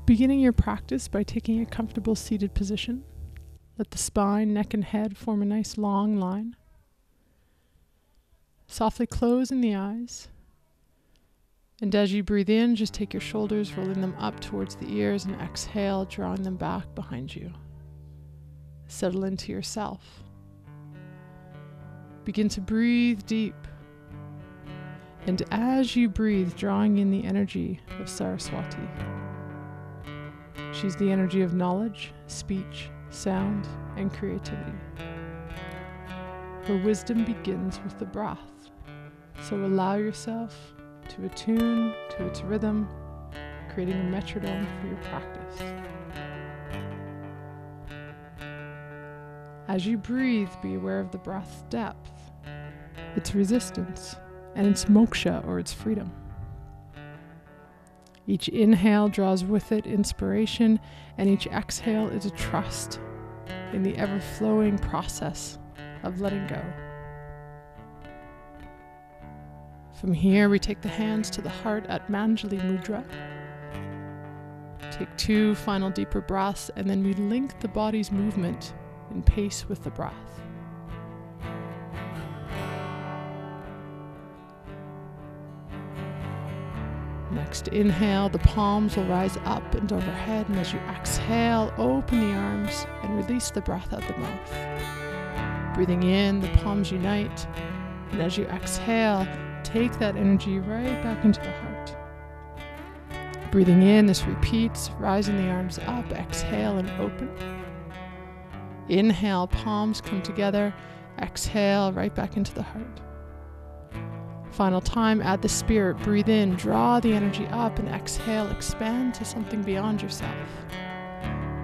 Beginning your practice by taking a comfortable seated position. Let the spine, neck, and head form a nice long line. Softly closing the eyes. And as you breathe in, just take your shoulders, rolling them up towards the ears, and exhale, drawing them back behind you. Settle into yourself. Begin to breathe deep. And as you breathe, drawing in the energy of Saraswati. She's the energy of knowledge, speech, sound, and creativity. Her wisdom begins with the breath, so allow yourself to attune to its rhythm, creating a metronome for your practice. As you breathe, be aware of the breath's depth, its resistance, and its moksha, or its freedom. Each inhale draws with it inspiration, and each exhale is a trust in the ever-flowing process of letting go. From here, we take the hands to the heart at Manjali Mudra. Take 2 final deeper breaths, and then we link the body's movement in pace with the breath. Next inhale, the palms will rise up and overhead, and as you exhale, open the arms and release the breath out the mouth. Breathing in, the palms unite, and as you exhale, take that energy right back into the heart. Breathing in, this repeats, rising the arms up, exhale and open. Inhale, palms come together, exhale, right back into the heart. Final time, add the spirit, breathe in, draw the energy up, and exhale, expand to something beyond yourself.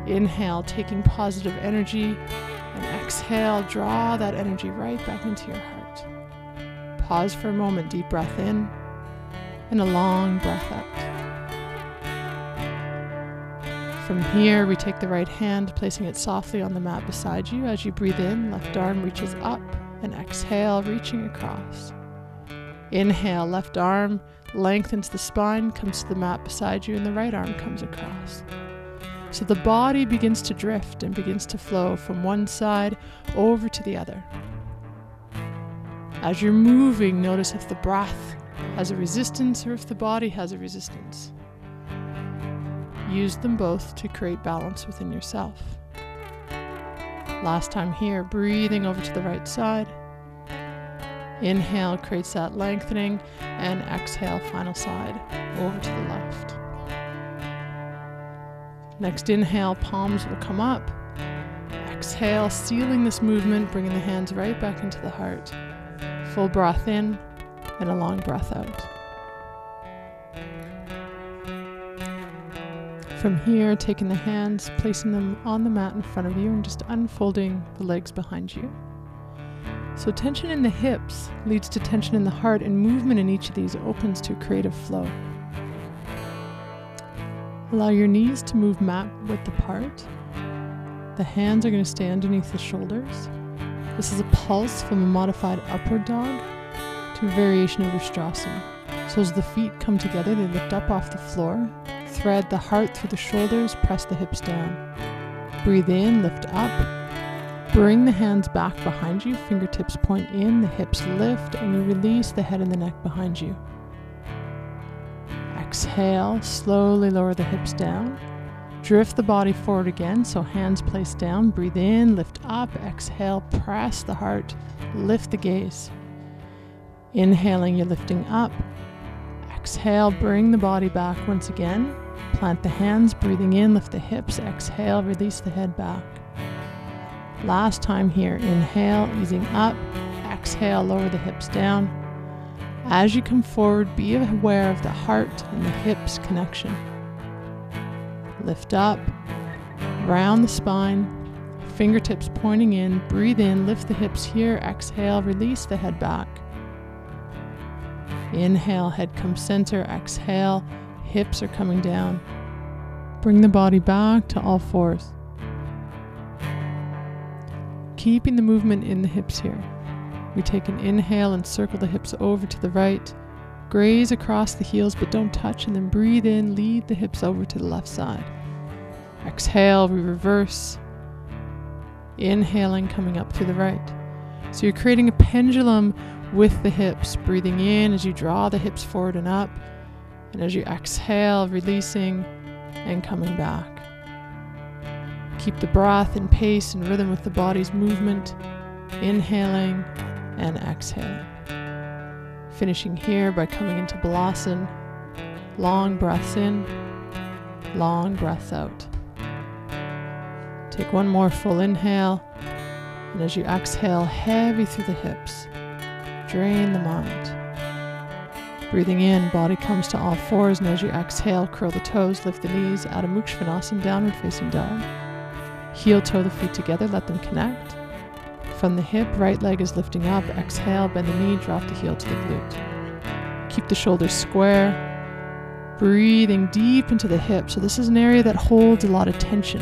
Inhale, taking positive energy, and exhale, draw that energy right back into your heart. Pause for a moment, deep breath in, and a long breath out. From here, we take the right hand, placing it softly on the mat beside you. As you breathe in, left arm reaches up, and exhale, reaching across. Inhale, left arm lengthens the spine, comes to the mat beside you, and the right arm comes across. So the body begins to drift and begins to flow from one side over to the other. As you're moving, notice if the breath has a resistance or if the body has a resistance. Use them both to create balance within yourself. Last time here, breathing over to the right side. Inhale creates that lengthening, and exhale, final side, over to the left. Next inhale, palms will come up. Exhale, sealing this movement, bringing the hands right back into the heart. Full breath in, and a long breath out. From here, taking the hands, placing them on the mat in front of you, and just unfolding the legs behind you. So tension in the hips leads to tension in the heart, and movement in each of these opens to a creative flow. Allow your knees to move mat width apart. The hands are going to stay underneath the shoulders. This is a pulse from a modified upward dog to a variation of Ustrasana. So as the feet come together, they lift up off the floor. Thread the heart through the shoulders, press the hips down. Breathe in, lift up. Bring the hands back behind you, fingertips point in, the hips lift, and you release the head and the neck behind you. Exhale, slowly lower the hips down. Drift the body forward again, so hands placed down. Breathe in, lift up, exhale, press the heart, lift the gaze. Inhaling, you're lifting up. Exhale, bring the body back once again. Plant the hands, breathing in, lift the hips. Exhale, release the head back. Last time here, inhale, easing up, exhale, lower the hips down. As you come forward, be aware of the heart and the hips connection. Lift up, round the spine, fingertips pointing in, breathe in, lift the hips here, exhale, release the head back. Inhale, head comes center, exhale, hips are coming down. Bring the body back to all fours. Keeping the movement in the hips here. We take an inhale and circle the hips over to the right. Graze across the heels but don't touch, and then breathe in, lead the hips over to the left side. Exhale, we reverse. Inhaling, coming up through the right. So you're creating a pendulum with the hips, breathing in as you draw the hips forward and up, and as you exhale, releasing and coming back. Keep the breath in pace and rhythm with the body's movement, inhaling and exhaling. Finishing here by coming into Balasana, long breaths in, long breaths out. Take one more full inhale, and as you exhale, heavy through the hips, drain the mind. Breathing in, body comes to all fours, and as you exhale, curl the toes, lift the knees, Adho Mukha Svanasana, downward facing dog. Heel toe the feet together, let them connect. From the hip, right leg is lifting up. Exhale, bend the knee, drop the heel to the glute. Keep the shoulders square. Breathing deep into the hip. So this is an area that holds a lot of tension.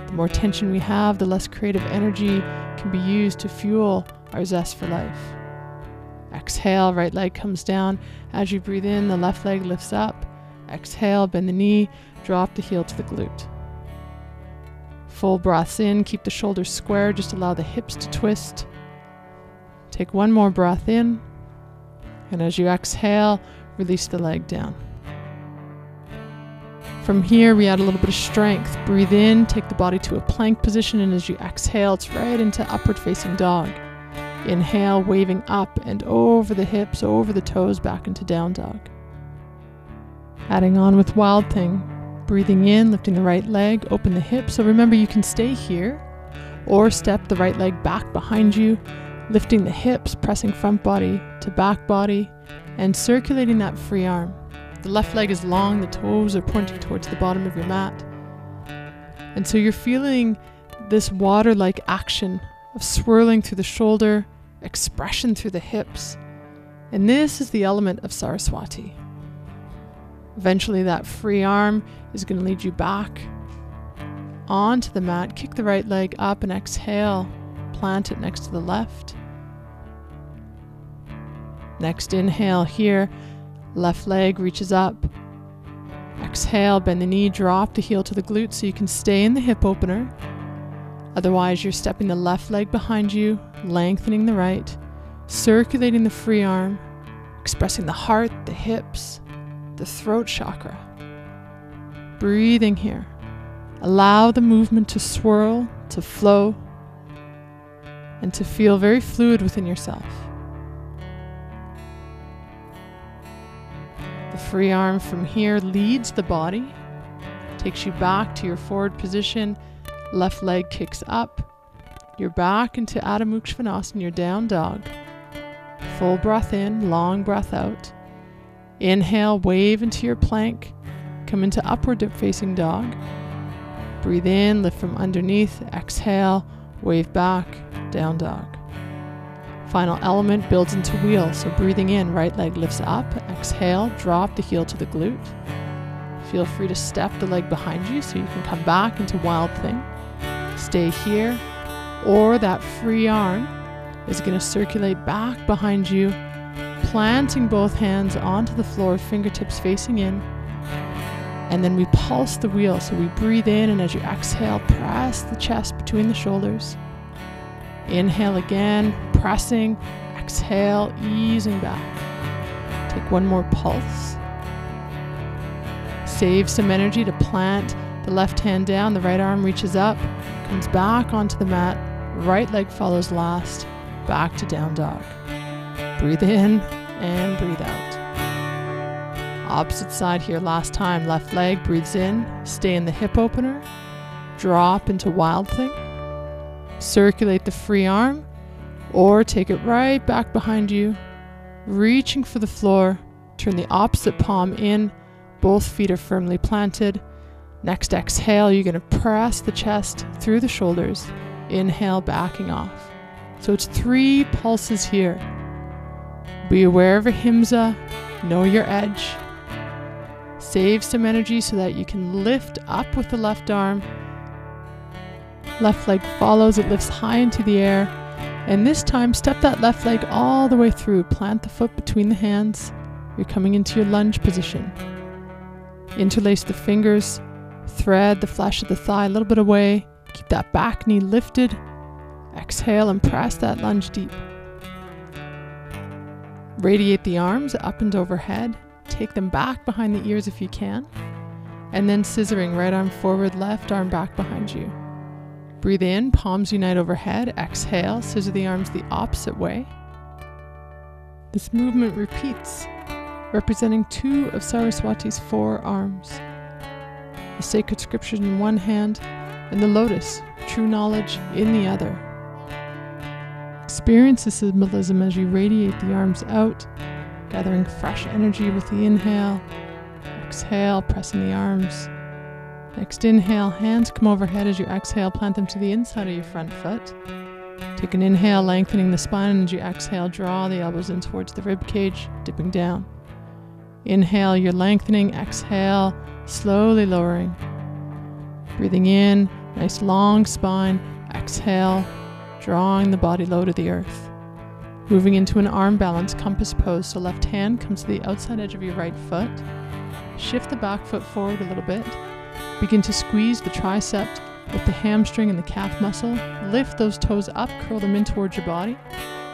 The more tension we have, the less creative energy can be used to fuel our zest for life. Exhale, right leg comes down. As you breathe in, the left leg lifts up. Exhale, bend the knee, drop the heel to the glute. Full breaths in, keep the shoulders square, just allow the hips to twist. Take one more breath in, and as you exhale, release the leg down. From here, we add a little bit of strength. Breathe in, take the body to a plank position, and as you exhale, it's right into upward facing dog. Inhale, waving up and over the hips, over the toes, back into down dog. Adding on with Wild Thing. Breathing in, lifting the right leg, open the hips. So remember, you can stay here or step the right leg back behind you, lifting the hips, pressing front body to back body, and circulating that free arm. The left leg is long, the toes are pointing towards the bottom of your mat. And so you're feeling this water-like action of swirling through the shoulder, expression through the hips. And this is the element of Saraswati. Eventually that free arm is going to lead you back onto the mat. Kick the right leg up and exhale. Plant it next to the left. Next inhale here. Left leg reaches up. Exhale, bend the knee, drop the heel to the glute so you can stay in the hip opener. Otherwise, you're stepping the left leg behind you, lengthening the right, circulating the free arm, expressing the heart, the hips, the throat chakra. Breathing here. Allow the movement to swirl, to flow, and to feel very fluid within yourself. The free arm from here leads the body, takes you back to your forward position. Left leg kicks up. You're back into Adho Mukha Svanasana, your down dog. Full breath in, long breath out. Inhale, wave into your plank. Come into upward facing dog. Breathe in, lift from underneath. Exhale, wave back, down dog. Final element builds into wheel. So breathing in, right leg lifts up. Exhale, drop the heel to the glute. Feel free to step the leg behind you so you can come back into Wild Thing. Stay here, or that free arm is going to circulate back behind you, planting both hands onto the floor, fingertips facing in, and then we pulse the wheel. So we breathe in, and as you exhale, press the chest between the shoulders. Inhale again, pressing, exhale, easing back. Take one more pulse. Save some energy to plant the left hand down, the right arm reaches up, comes back onto the mat, right leg follows last, back to down dog. Breathe in and breathe out. Opposite side here, last time, left leg breathes in, stay in the hip opener, drop into Wild Thing, circulate the free arm, or take it right back behind you, reaching for the floor, turn the opposite palm in, both feet are firmly planted. Next exhale, you're going to press the chest through the shoulders. Inhale, backing off. So it's 3 pulses here. Be aware of ahimsa, know your edge. Save some energy so that you can lift up with the left arm. Left leg follows, it lifts high into the air. And this time, step that left leg all the way through. Plant the foot between the hands. You're coming into your lunge position. Interlace the fingers, thread the flesh of the thigh a little bit away. Keep that back knee lifted. Exhale and press that lunge deep. Radiate the arms up and overhead. Take them back behind the ears if you can. And then scissoring, right arm forward, left arm back behind you. Breathe in, palms unite overhead. Exhale, scissor the arms the opposite way. This movement repeats, representing 2 of Saraswati's 4 arms. The sacred scriptures in one hand and the lotus, true knowledge, in the other. Experience the symbolism as you radiate the arms out, gathering fresh energy with the inhale. Exhale, pressing the arms. Next inhale, hands come overhead. As you exhale, plant them to the inside of your front foot. Take an inhale, lengthening the spine, and as you exhale, draw the elbows in towards the rib cage, dipping down. Inhale, you're lengthening. Exhale, slowly lowering. Breathing in, nice long spine. Exhale, drawing the body low to the earth. Moving into an arm balance compass pose, so left hand comes to the outside edge of your right foot. Shift the back foot forward a little bit. Begin to squeeze the tricep with the hamstring and the calf muscle. Lift those toes up, curl them in towards your body.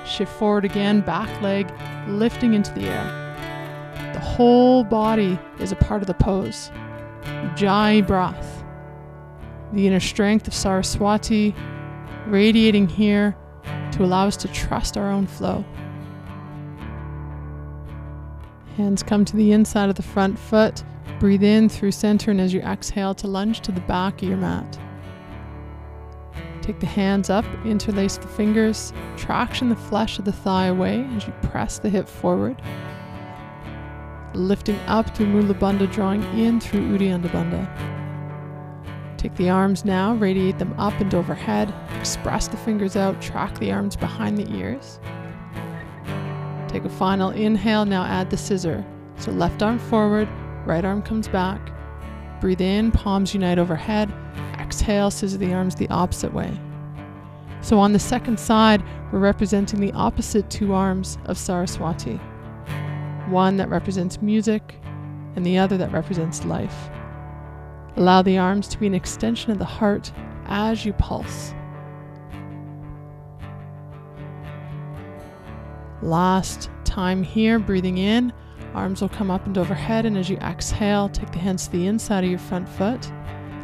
Shift forward again, back leg lifting into the air. The whole body is a part of the pose. Ujjayi breath. The inner strength of Saraswati radiating here to allow us to trust our own flow. Hands come to the inside of the front foot. Breathe in through center, and as you exhale to lunge to the back of your mat. Take the hands up, interlace the fingers, traction the flesh of the thigh away as you press the hip forward. Lifting up through Mula Bandha, drawing in through Uddiyana Bandha. Take the arms now, radiate them up and overhead. Express the fingers out, track the arms behind the ears. Take a final inhale, now add the scissor. So left arm forward, right arm comes back. Breathe in, palms unite overhead. Exhale, scissor the arms the opposite way. So on the second side, we're representing the opposite 2 arms of Saraswati. One that represents music, and the other that represents life. Allow the arms to be an extension of the heart as you pulse. Last time here, breathing in, arms will come up and overhead, and as you exhale, take the hands to the inside of your front foot.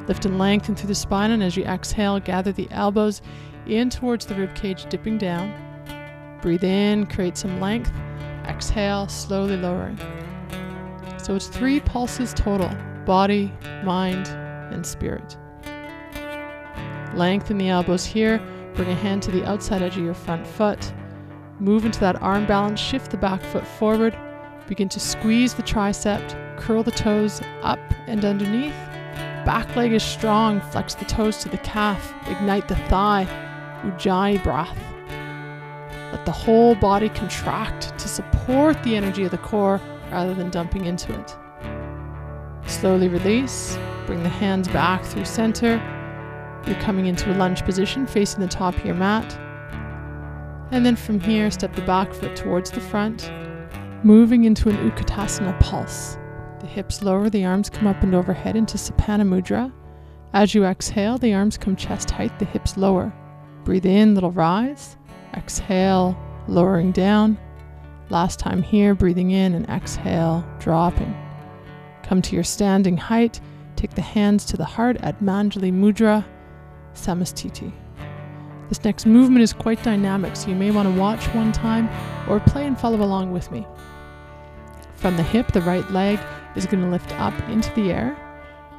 Lift and lengthen through the spine, and as you exhale, gather the elbows in towards the rib cage, dipping down. Breathe in, create some length. Exhale, slowly lowering. So it's 3 pulses total: body, mind, and spirit. Lengthen the elbows here. Bring a hand to the outside edge of your front foot. Move into that arm balance. Shift the back foot forward. Begin to squeeze the tricep. Curl the toes up and underneath. Back leg is strong. Flex the toes to the calf. Ignite the thigh. Ujjayi breath. Let the whole body contract to support the energy of the core rather than dumping into it. Slowly release. Bring the hands back through center. You're coming into a lunge position facing the top of your mat. And then from here, step the back foot towards the front, moving into an Utkatasana pulse. The hips lower, the arms come up and overhead into Sapana Mudra. As you exhale, the arms come chest height, the hips lower. Breathe in, little rise. Exhale, lowering down. Last time here, breathing in and exhale, dropping. Come to your standing height. Take the hands to the heart at Manjali Mudra, Samastiti. This next movement is quite dynamic, so you may want to watch one time or play and follow along with me. From the hip, the right leg is going to lift up into the air.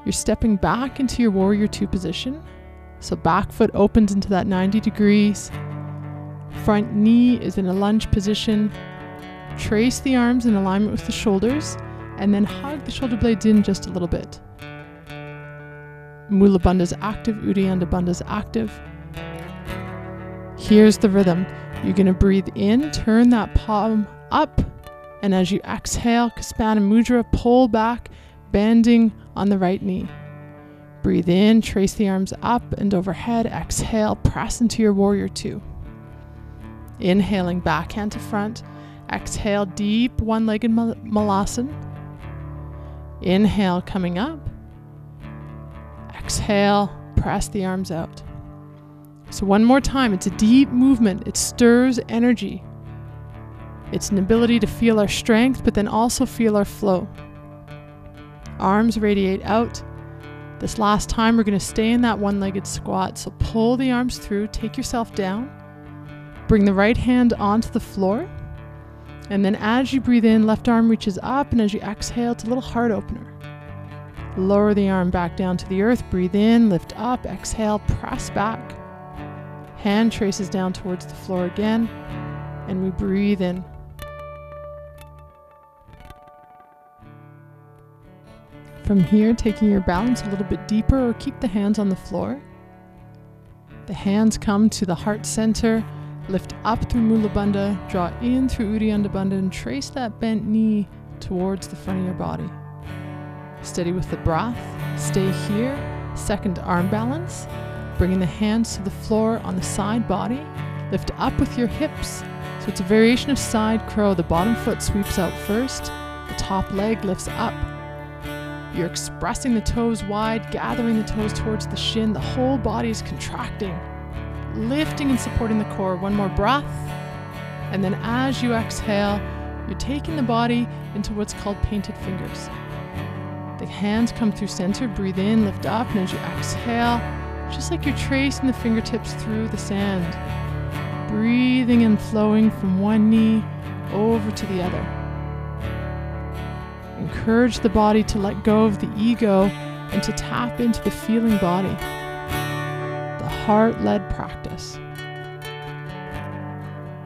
You're stepping back into your Warrior 2 position. So back foot opens into that 90 degrees. Front knee is in a lunge position. Trace the arms in alignment with the shoulders, and then hug the shoulder blades in just a little bit. Mula Bandha is active, Uddiyana Bandha is active. Here's the rhythm. You're going to breathe in, turn that palm up, and as you exhale, Kaspana Mudra, pull back, bending on the right knee. Breathe in, trace the arms up and overhead. Exhale, press into your Warrior 2. Inhaling, back hand to front. Exhale, deep one-legged malasana. Inhale, coming up. Exhale, press the arms out. So one more time, it's a deep movement. It stirs energy. It's an ability to feel our strength, but then also feel our flow. Arms radiate out. This last time, we're going to stay in that one-legged squat. So pull the arms through, take yourself down. Bring the right hand onto the floor. And then as you breathe in, left arm reaches up, and as you exhale, it's a little heart opener. Lower the arm back down to the earth. Breathe in, lift up, exhale, press back. Hand traces down towards the floor again, and we breathe in. From here, taking your balance a little bit deeper, or keep the hands on the floor. The hands come to the heart center, lift up through Mula Bandha, draw in through Uddiyana Bandha, and trace that bent knee towards the front of your body. Steady with the breath, stay here, second arm balance, bringing the hands to the floor on the side body, lift up with your hips. So it's a variation of side crow. The bottom foot sweeps out first, the top leg lifts up. You're expressing the toes wide, gathering the toes towards the shin. The whole body is contracting, lifting and supporting the core. One more breath. And then as you exhale, you're taking the body into what's called painted fingers. The hands come through center, breathe in, lift up, and as you exhale, just like you're tracing the fingertips through the sand, breathing and flowing from one knee over to the other. Encourage the body to let go of the ego and to tap into the feeling body. The heart-led practice.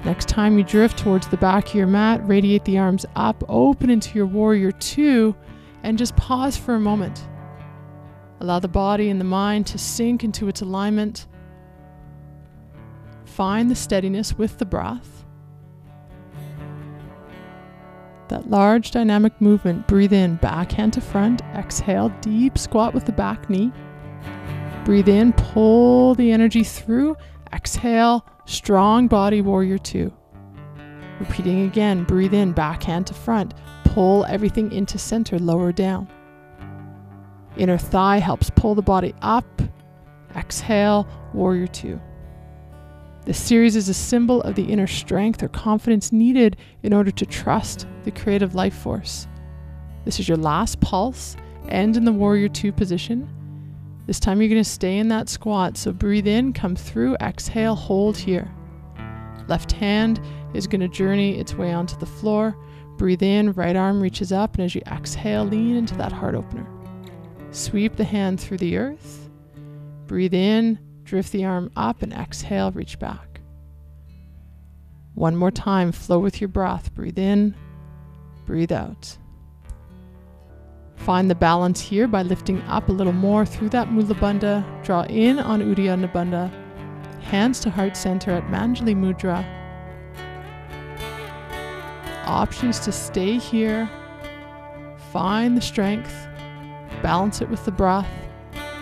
Next time you drift towards the back of your mat, radiate the arms up, open into your warrior two, and just pause for a moment. Allow the body and the mind to sink into its alignment. Find the steadiness with the breath. That large dynamic movement. Breathe in, back hand to front. Exhale, deep squat with the back knee. Breathe in, pull the energy through. Exhale, strong body, warrior two. Repeating again, breathe in, back hand to front. Pull everything into center, lower down. Inner thigh helps pull the body up. Exhale, warrior two. This series is a symbol of the inner strength or confidence needed in order to trust the creative life force. This is your last pulse. End in the warrior two position. This time you're going to stay in that squat. So breathe in, come through, exhale, hold here. Left hand is going to journey its way onto the floor. Breathe in, right arm reaches up, and as you exhale, lean into that heart opener. Sweep the hand through the earth. Breathe in, drift the arm up, and exhale, reach back. One more time, flow with your breath. Breathe in, breathe out. Find the balance here by lifting up a little more through that Mula Bandha. Draw in on Uddiyana Bandha. Hands to heart center at Manjali Mudra. Options to stay here. Find the strength. Balance it with the breath.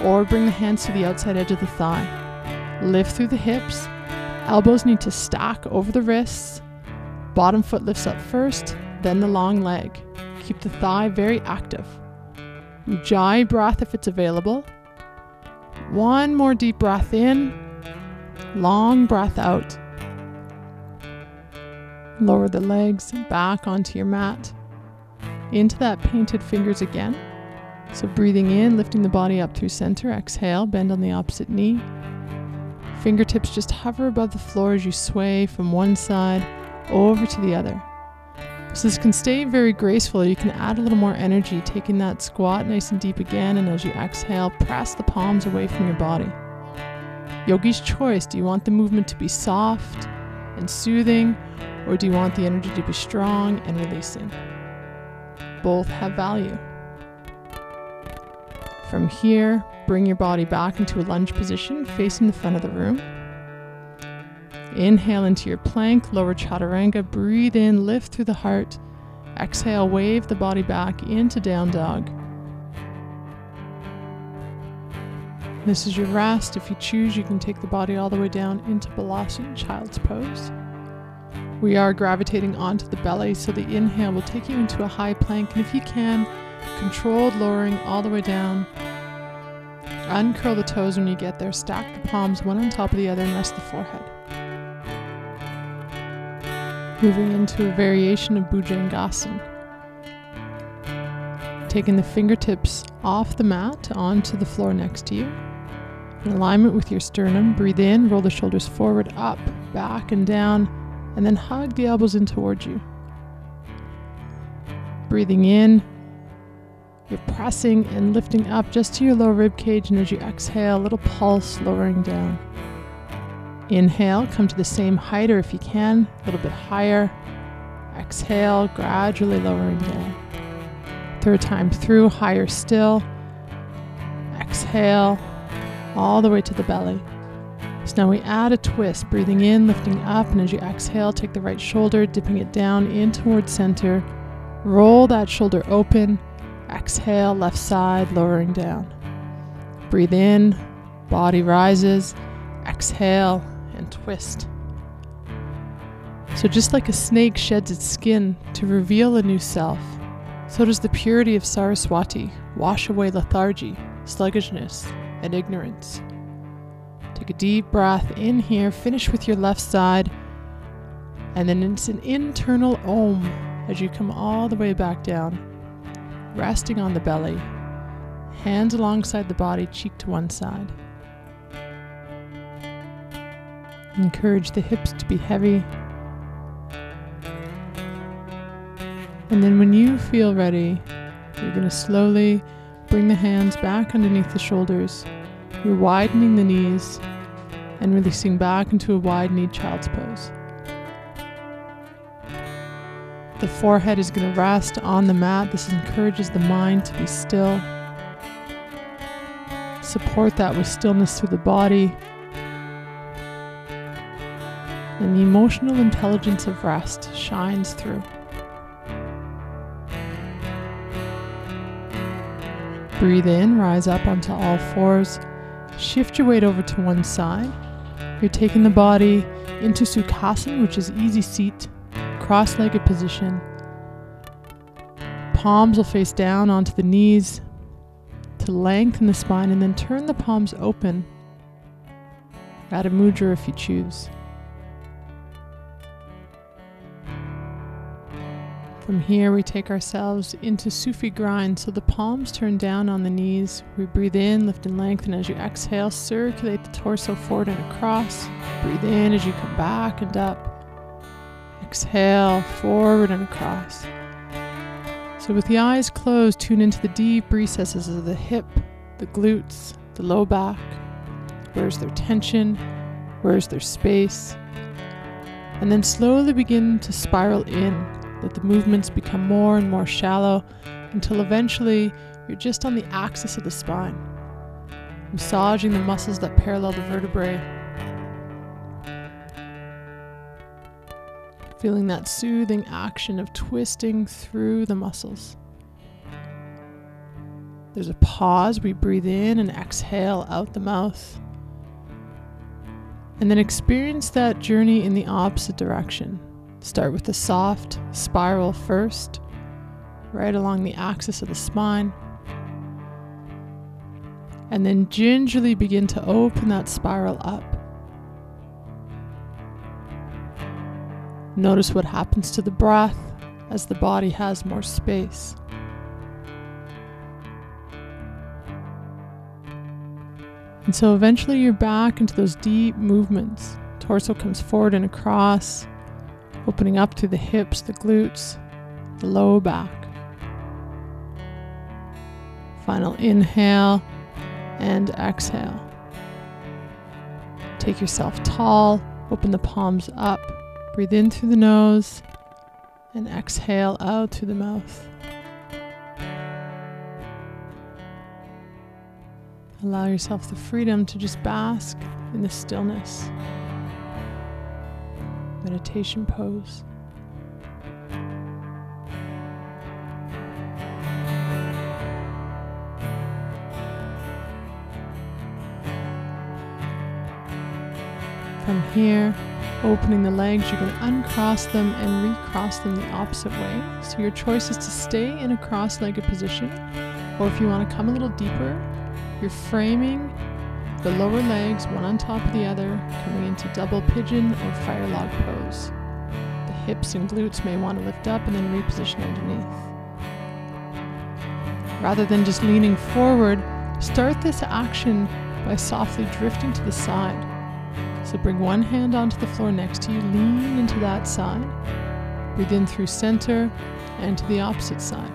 Or bring the hands to the outside edge of the thigh. Lift through the hips. Elbows need to stack over the wrists. Bottom foot lifts up first, then the long leg. Keep the thigh very active. Ujjayi breath if it's available. One more deep breath in. Long breath out. Lower the legs back onto your mat. Into that painted fingers again. So breathing in, lifting the body up through center. Exhale, bend on the opposite knee. Fingertips just hover above the floor as you sway from one side over to the other. So this can stay very graceful. You can add a little more energy, taking that squat nice and deep again, and as you exhale, press the palms away from your body. Yogi's choice. Do you want the movement to be soft and soothing, or do you want the energy to be strong and releasing? Both have value. From here, bring your body back into a lunge position, facing the front of the room. Inhale into your plank, lower chaturanga. Breathe in, lift through the heart. Exhale, wave the body back into down dog. This is your rest. If you choose, you can take the body all the way down into Balasana, child's pose. We are gravitating onto the belly, so the inhale will take you into a high plank, and if you can, controlled lowering all the way down. Uncurl the toes when you get there, stack the palms one on top of the other, and rest the forehead. Moving into a variation of Bhujangasana. Taking the fingertips off the mat onto the floor next to you. In alignment with your sternum, breathe in, roll the shoulders forward, up, back, and down, and then hug the elbows in towards you. Breathing in, you're pressing and lifting up just to your lower rib cage, and as you exhale, a little pulse lowering down. Inhale, come to the same height, or if you can, a little bit higher. Exhale, gradually lowering down. Third time through, higher still. Exhale, all the way to the belly. So now we add a twist, breathing in, lifting up, and as you exhale, take the right shoulder, dipping it down in towards center. Roll that shoulder open. Exhale, left side, lowering down. Breathe in, body rises. Exhale, and twist. So just like a snake sheds its skin to reveal a new self, so does the purity of Saraswati wash away lethargy, sluggishness, and ignorance. Take a deep breath in here, finish with your left side, and then it's an internal Om as you come all the way back down, resting on the belly, hands alongside the body, cheek to one side. Encourage the hips to be heavy. And then when you feel ready, you're going to slowly bring the hands back underneath the shoulders. You're widening the knees and releasing back into a wide-kneed child's pose. The forehead is going to rest on the mat. This encourages the mind to be still. Support that with stillness through the body. And the emotional intelligence of rest shines through. Breathe in, rise up onto all fours. Shift your weight over to one side. You're taking the body into Sukhasana, which is easy seat, cross-legged position. Palms will face down onto the knees to lengthen the spine, and then turn the palms open. Add a mudra if you choose. From here, we take ourselves into Sufi grind, so the palms turn down on the knees. We breathe in, lift and lengthen. As you exhale, circulate the torso forward and across. Breathe in as you come back and up. Exhale, forward and across. So with the eyes closed, tune into the deep recesses of the hip, the glutes, the low back. Where's their tension? Where's their space? And then slowly begin to spiral in. Let the movements become more and more shallow until eventually you're just on the axis of the spine, massaging the muscles that parallel the vertebrae, feeling that soothing action of twisting through the muscles. There's a pause. We breathe in and exhale out the mouth, and then experience that journey in the opposite direction. Start with the soft spiral first, right along the axis of the spine. And then gingerly begin to open that spiral up. Notice what happens to the breath as the body has more space. And so eventually you're back into those deep movements. Torso comes forward and across, opening up through the hips, the glutes, the low back. Final inhale and exhale. Take yourself tall, open the palms up, breathe in through the nose, and exhale out through the mouth. Allow yourself the freedom to just bask in the stillness. Meditation pose. From here, opening the legs, you're going to uncross them and recross them the opposite way. So your choice is to stay in a cross-legged position, or if you want to come a little deeper, you're framing the lower legs one on top of the other, coming into double pigeon or fire log pose. The hips and glutes may want to lift up and then reposition underneath. Rather than just leaning forward, start this action by softly drifting to the side. So bring one hand onto the floor next to you, lean into that side, breathe in through center and to the opposite side.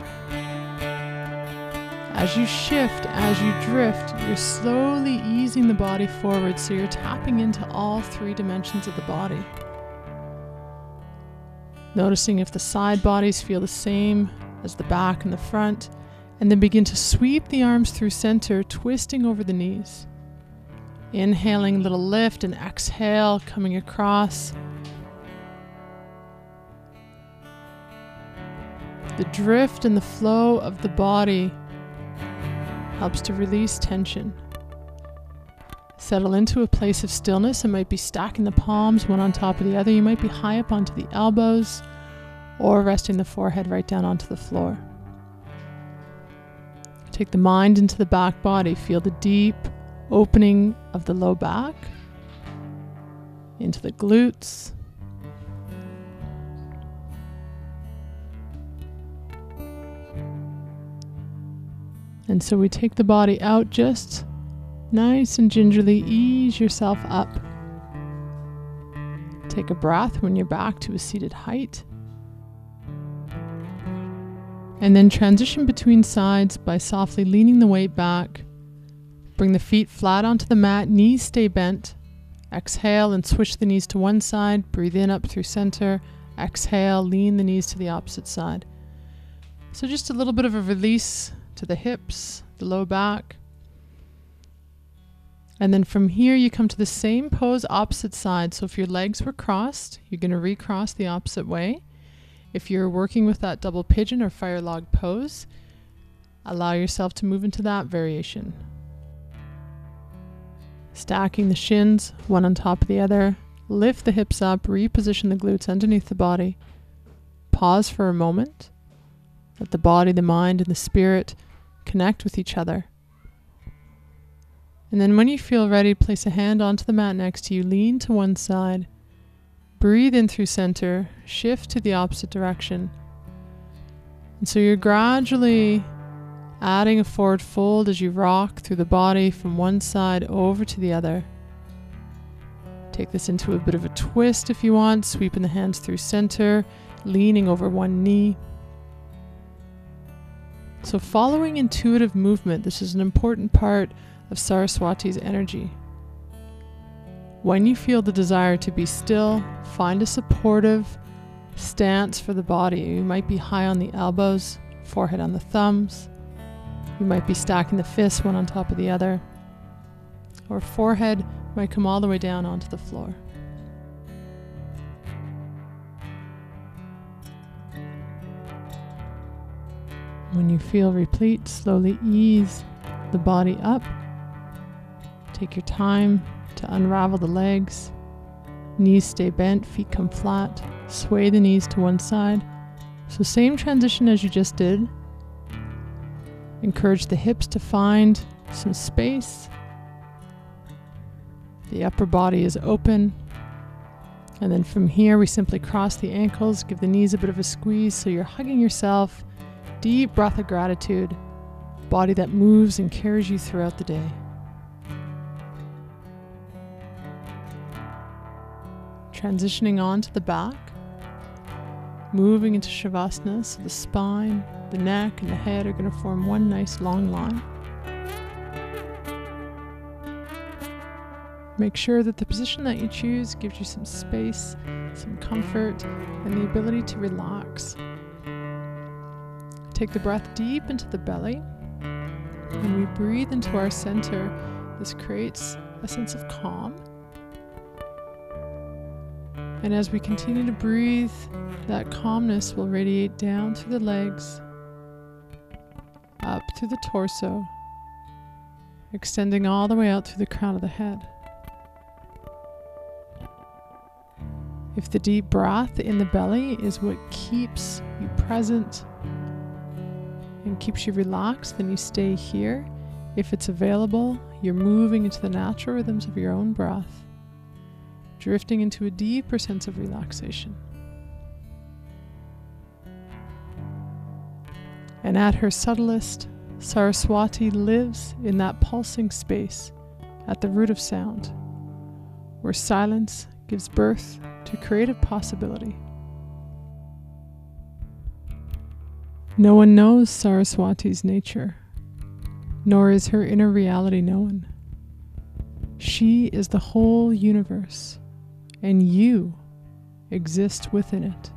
As you shift, as you drift, you're slowly easing the body forward, so you're tapping into all three dimensions of the body. Noticing if the side bodies feel the same as the back and the front, and then begin to sweep the arms through center, twisting over the knees. Inhaling, a little lift, and exhale, coming across. The drift and the flow of the body helps to release tension. Settle into a place of stillness. It might be stacking the palms one on top of the other. You might be high up onto the elbows or resting the forehead right down onto the floor. Take the mind into the back body. Feel the deep opening of the low back into the glutes. And so we take the body out, just nice and gingerly ease yourself up. Take a breath when you're back to a seated height. And then transition between sides by softly leaning the weight back. Bring the feet flat onto the mat, knees stay bent. Exhale and switch the knees to one side. Breathe in up through center. Exhale, lean the knees to the opposite side. So just a little bit of a release to the hips, the low back. And then from here you come to the same pose, opposite side. So if your legs were crossed, you're going to recross the opposite way. If you're working with that double pigeon or fire log pose, allow yourself to move into that variation. Stacking the shins, one on top of the other. Lift the hips up, reposition the glutes underneath the body. Pause for a moment. Let the body, the mind, and the spirit connect with each other. And then when you feel ready, place a hand onto the mat next to you, lean to one side, breathe in through center, shift to the opposite direction. And so you're gradually adding a forward fold as you rock through the body from one side over to the other. Take this into a bit of a twist if you want, sweeping the hands through center, leaning over one knee. So following intuitive movement, this is an important part of Saraswati's energy. When you feel the desire to be still, find a supportive stance for the body. You might be high on the elbows, forehead on the thumbs. You might be stacking the fists one on top of the other. Or forehead might come all the way down onto the floor. When you feel replete, slowly ease the body up. Take your time to unravel the legs. Knees stay bent, feet come flat. Sway the knees to one side. So same transition as you just did. Encourage the hips to find some space. The upper body is open. And then from here, we simply cross the ankles, give the knees a bit of a squeeze so you're hugging yourself. Deep breath of gratitude. Body that moves and carries you throughout the day. Transitioning on to the back. Moving into Shavasana, so the spine, the neck, and the head are going to form one nice long line. Make sure that the position that you choose gives you some space, some comfort, and the ability to relax. Take the breath deep into the belly. When we breathe into our center, this creates a sense of calm. And as we continue to breathe, that calmness will radiate down through the legs, up through the torso, extending all the way out through the crown of the head. If the deep breath in the belly is what keeps you present and keeps you relaxed, then you stay here. If it's available, you're moving into the natural rhythms of your own breath, drifting into a deeper sense of relaxation. And at her subtlest, Saraswati lives in that pulsing space at the root of sound, where silence gives birth to creative possibility. No one knows Saraswati's nature, nor is her inner reality known. She is the whole universe, and you exist within it.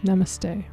Namaste.